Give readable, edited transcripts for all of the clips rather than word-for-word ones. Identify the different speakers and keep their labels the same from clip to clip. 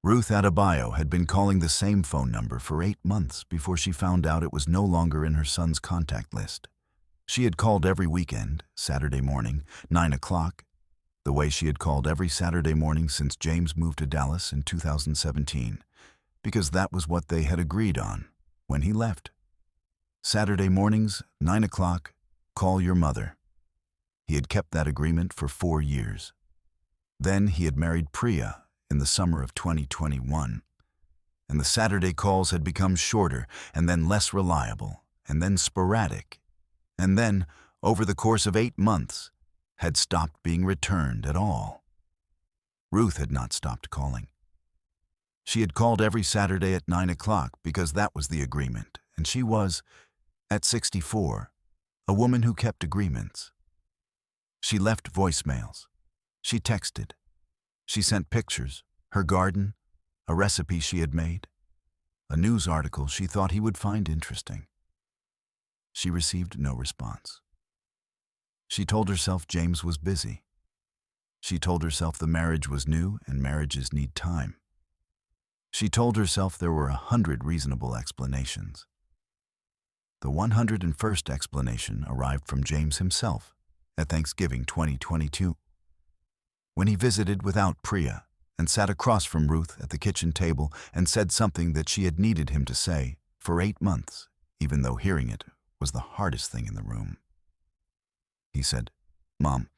Speaker 1: Ruth Adebayo had been calling the same phone number for 8 months before she found out it was no longer in her son's contact list. She had called every weekend, Saturday morning, 9 o'clock, the way she had called every Saturday morning since James moved to Dallas in 2017, because that was what they had agreed on when he left. Saturday mornings, 9 o'clock, call your mother. He had kept that agreement for 4 years. Then he had married Priya in the summer of 2021, and the Saturday calls had become shorter and then less reliable and then sporadic, and then, over the course of 8 months, had stopped being returned at all. Ruth had not stopped calling. She had called every Saturday at 9 o'clock because that was the agreement, and she was, at 64, a woman who kept agreements. She left voicemails. She texted. She sent pictures, her garden, a recipe she had made, a news article she thought he would find interesting. She received no response. She told herself James was busy. She told herself the marriage was new and marriages need time. She told herself there were 100 reasonable explanations. The 101st explanation arrived from James himself at Thanksgiving 2022, when he visited without Priya and sat across from Ruth at the kitchen table and said something that she had needed him to say for 8 months, even though hearing it was the hardest thing in the room. He said, "Mom,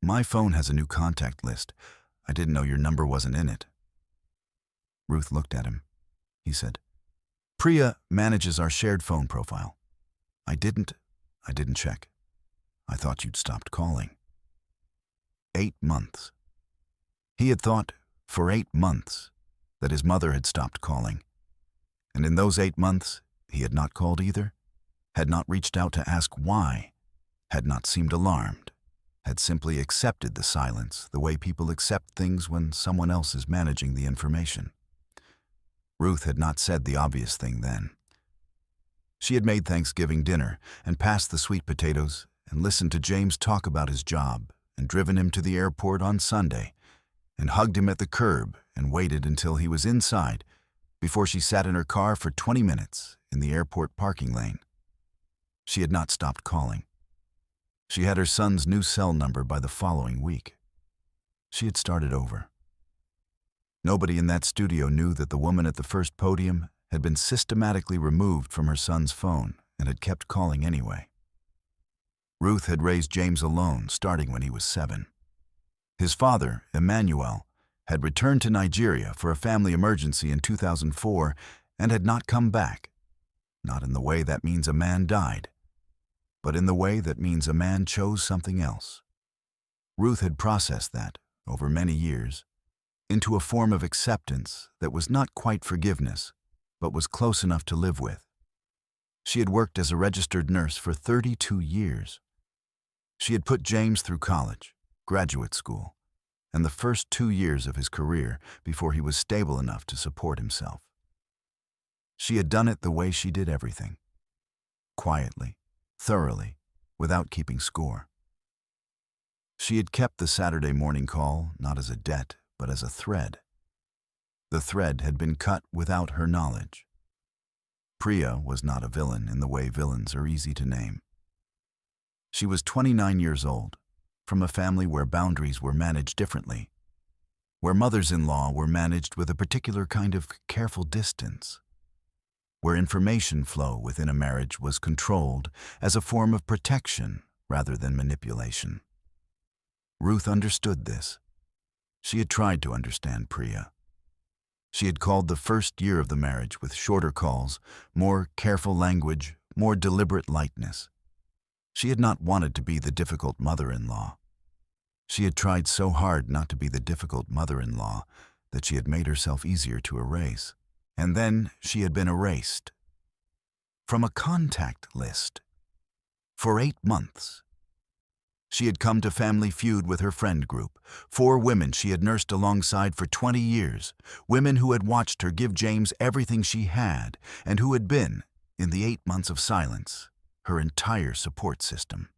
Speaker 1: my phone has a new contact list. I didn't know your number wasn't in it." Ruth looked at him. He said, "Priya manages our shared phone profile. I didn't check. I thought you'd stopped calling." 8 months. He had thought, for 8 months, that his mother had stopped calling. And in those 8 months, he had not called either, had not reached out to ask why, had not seemed alarmed, had simply accepted the silence the way people accept things when someone else is managing the information. Ruth had not said the obvious thing then. She had made Thanksgiving dinner and passed the sweet potatoes and listened to James talk about his job and driven him to the airport on Sunday and hugged him at the curb and waited until he was inside before she sat in her car for 20 minutes in the airport parking lane. She had not stopped calling. She had her son's new cell number by the following week. She had started over. Nobody in that studio knew that the woman at the first podium had been systematically removed from her son's phone and had kept calling anyway. Ruth had raised James alone, starting when he was 7. His father, Emmanuel, had returned to Nigeria for a family emergency in 2004 and had not come back, not in the way that means a man died, but in the way that means a man chose something else. Ruth had processed that, over many years, into a form of acceptance that was not quite forgiveness, but was close enough to live with. She had worked as a registered nurse for 32 years. She had put James through college, graduate school, and the first 2 years of his career before he was stable enough to support himself. She had done it the way she did everything, quietly, thoroughly, without keeping score. She had kept the Saturday morning call not as a debt, but as a thread. The thread had been cut without her knowledge. Priya was not a villain in the way villains are easy to name. She was 29 years old, from a family where boundaries were managed differently, where mothers-in-law were managed with a particular kind of careful distance, where information flow within a marriage was controlled as a form of protection rather than manipulation. Ruth understood this. She had tried to understand Priya. She had called the first year of the marriage with shorter calls, more careful language, more deliberate lightness. She had not wanted to be the difficult mother-in-law. She had tried so hard not to be the difficult mother-in-law that she had made herself easier to erase. And then she had been erased from a contact list for 8 months. She had come to Family Feud with her friend group, 4 women she had nursed alongside for 20 years, women who had watched her give James everything she had and who had been, in the 8 months of silence, her entire support system.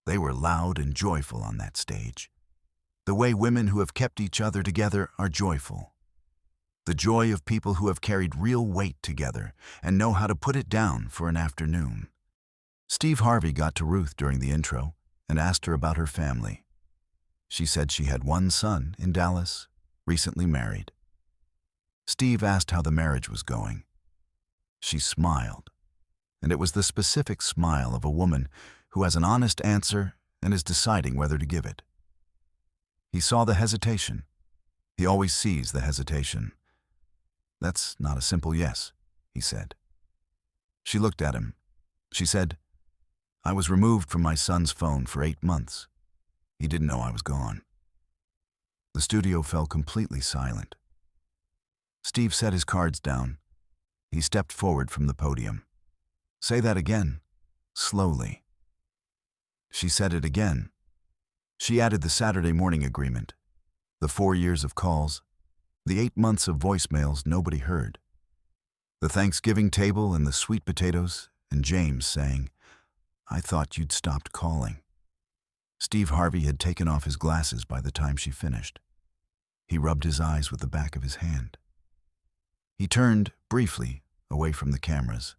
Speaker 1: They were loud and joyful on that stage, the way women who have kept each other together are joyful. The joy of people who have carried real weight together and know how to put it down for an afternoon. Steve Harvey got to Ruth during the intro and asked her about her family. She said she had one son in Dallas, recently married. Steve asked how the marriage was going. She smiled, and it was the specific smile of a woman who has an honest answer and is deciding whether to give it. He saw the hesitation. He always sees the hesitation. "That's not a simple yes," he said. She looked at him. She said, "I was removed from my son's phone for 8 months. He didn't know I was gone." The studio fell completely silent. Steve set his cards down. He stepped forward from the podium. "Say that again, slowly." She said it again. She added the Saturday morning agreement, the 4 years of calls, the 8 months of voicemails nobody heard, the Thanksgiving table and the sweet potatoes, and James saying, "I thought you'd stopped calling." Steve Harvey had taken off his glasses by the time she finished. He rubbed his eyes with the back of his hand. He turned, briefly, away from the cameras.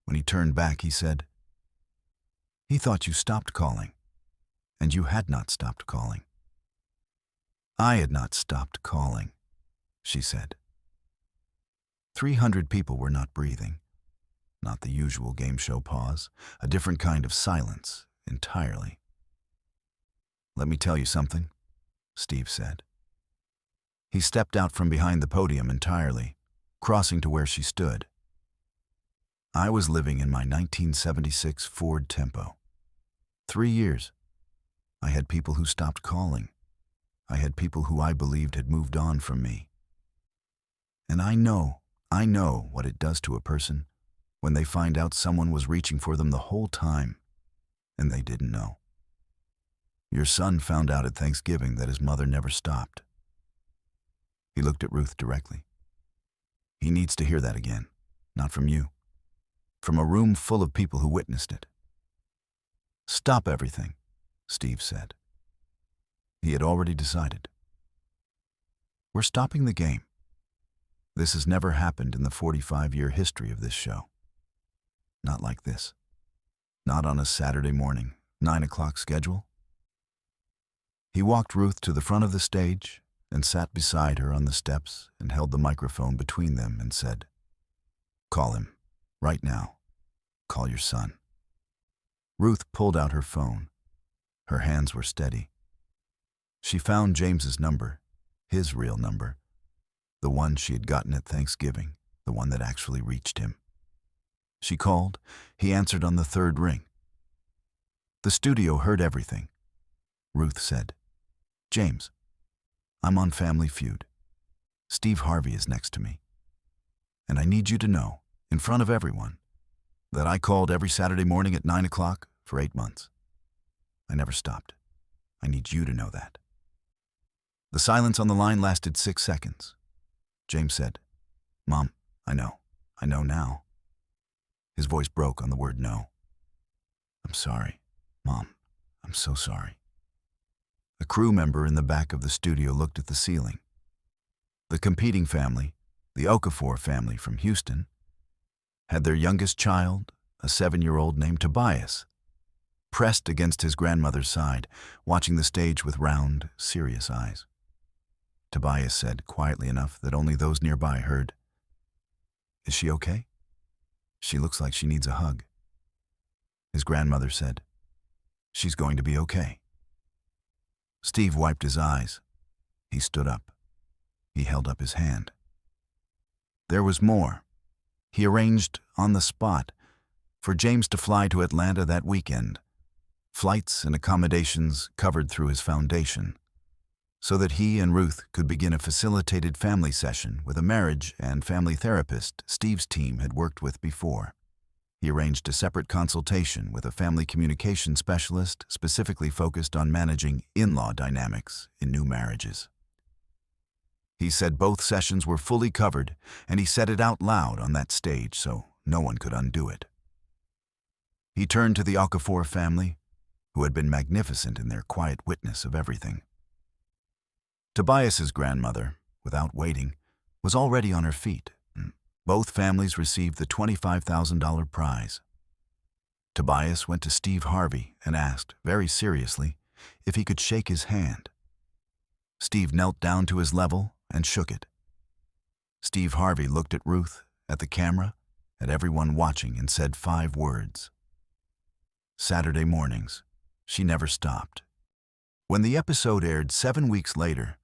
Speaker 1: When he turned back, he said, "He thought you stopped calling, and you had not stopped calling." "I had not stopped calling," she said. 300 people were not breathing. Not the usual game show pause, a different kind of silence, entirely. "Let me tell you something," Steve said. He stepped out from behind the podium entirely, crossing to where she stood. "I was living in my 1976 Ford Tempo. 3 years. I had people who stopped calling. I had people who I believed had moved on from me. And I know what it does to a person when they find out someone was reaching for them the whole time, and they didn't know. Your son found out at Thanksgiving that his mother never stopped." He looked at Ruth directly. "He needs to hear that again, not from you. From a room full of people who witnessed it." "Stop everything," Steve said. He had already decided. "We're stopping the game. This has never happened in the 45-year history of this show. Not like this. Not on a Saturday morning, 9 o'clock schedule." He walked Ruth to the front of the stage and sat beside her on the steps and held the microphone between them and said, "Call him, right now. Call your son." Ruth pulled out her phone. Her hands were steady. She found James's number, his real number, the one she had gotten at Thanksgiving, the one that actually reached him. She called. He answered on the 3rd ring. The studio heard everything. Ruth said, "James, I'm on Family Feud. Steve Harvey is next to me. And I need you to know, in front of everyone, that I called every Saturday morning at 9 o'clock for 8 months. I never stopped. I need you to know that." The silence on the line lasted 6 seconds. James said, "Mom, I know now." His voice broke on the word no. "I'm sorry, Mom. I'm so sorry." A crew member in the back of the studio looked at the ceiling. The competing family, the Okafor family from Houston, had their youngest child, a 7-year-old named Tobias, pressed against his grandmother's side, watching the stage with round, serious eyes. Tobias said, quietly enough that only those nearby heard, "Is she okay? She looks like she needs a hug." His grandmother said, "She's going to be okay." Steve wiped his eyes. He stood up. He held up his hand. There was more. He arranged, on the spot, for James to fly to Atlanta that weekend, flights and accommodations covered through his foundation, so that he and Ruth could begin a facilitated family session with a marriage and family therapist Steve's team had worked with before. He arranged a separate consultation with a family communication specialist specifically focused on managing in-law dynamics in new marriages. He said both sessions were fully covered, and he said it out loud on that stage so no one could undo it. He turned to the Okafor family, who had been magnificent in their quiet witness of everything. Tobias's grandmother, without waiting, was already on her feet. Both families received the $25,000 prize. Tobias went to Steve Harvey and asked, very seriously, if he could shake his hand. Steve knelt down to his level and shook it. Steve Harvey looked at Ruth, at the camera, at everyone watching, and said 5 words. Saturday mornings. She never stopped. When the episode aired 7 weeks later,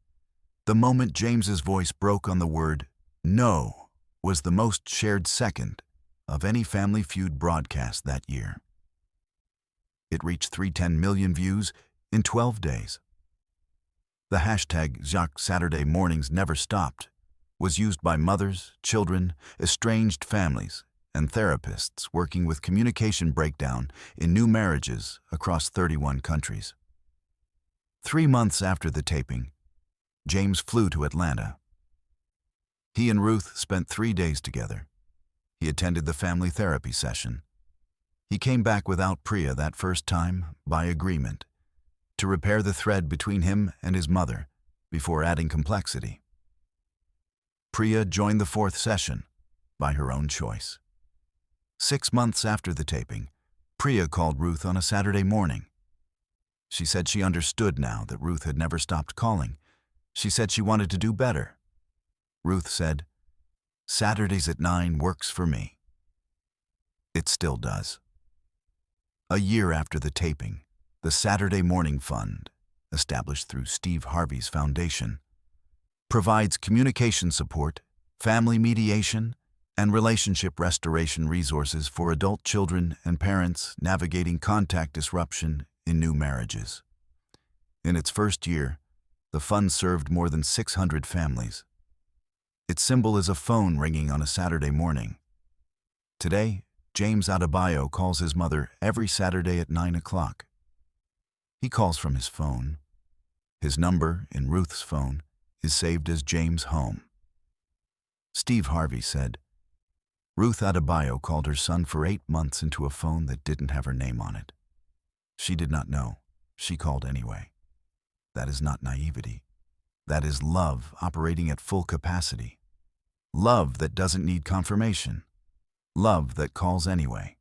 Speaker 1: the moment James's voice broke on the word "no" was the most shared second of any Family Feud broadcast that year. It reached 310 million views in 12 days. The hashtag Jacques Saturday Mornings Never Stopped was used by mothers, children, estranged families, and therapists working with communication breakdown in new marriages across 31 countries. 3 months after the taping, James flew to Atlanta. He and Ruth spent 3 days together. He attended the family therapy session. He came back without Priya that first time, by agreement, to repair the thread between him and his mother before adding complexity. Priya joined the 4th session by her own choice. 6 months after the taping, Priya called Ruth on a Saturday morning. She said she understood now that Ruth had never stopped calling. She said she wanted to do better. Ruth said, "Saturdays at 9 works for me." It still does. A year after the taping, the Saturday Morning Fund, established through Steve Harvey's foundation, provides communication support, family mediation, and relationship restoration resources for adult children and parents navigating contact disruption in new marriages. In its first year, the fund served more than 600 families. Its symbol is a phone ringing on a Saturday morning. Today, James Adebayo calls his mother every Saturday at 9 o'clock. He calls from his phone. His number in Ruth's phone is saved as James Home. Steve Harvey said, Ruth Adebayo called her son for 8 months into a phone that didn't have her name on it. She did not know. She called anyway. That is not naivety. That is love operating at full capacity. Love that doesn't need confirmation. Love that calls anyway.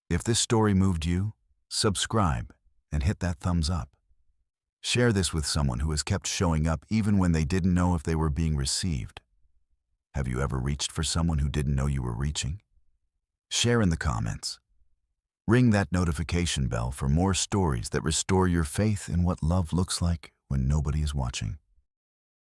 Speaker 1: If this story moved you, subscribe and hit that thumbs up. Share this with someone who has kept showing up even when they didn't know if they were being received. Have you ever reached for someone who didn't know you were reaching? Share in the comments. Ring that notification bell for more stories that restore your faith in what love looks like when nobody is watching.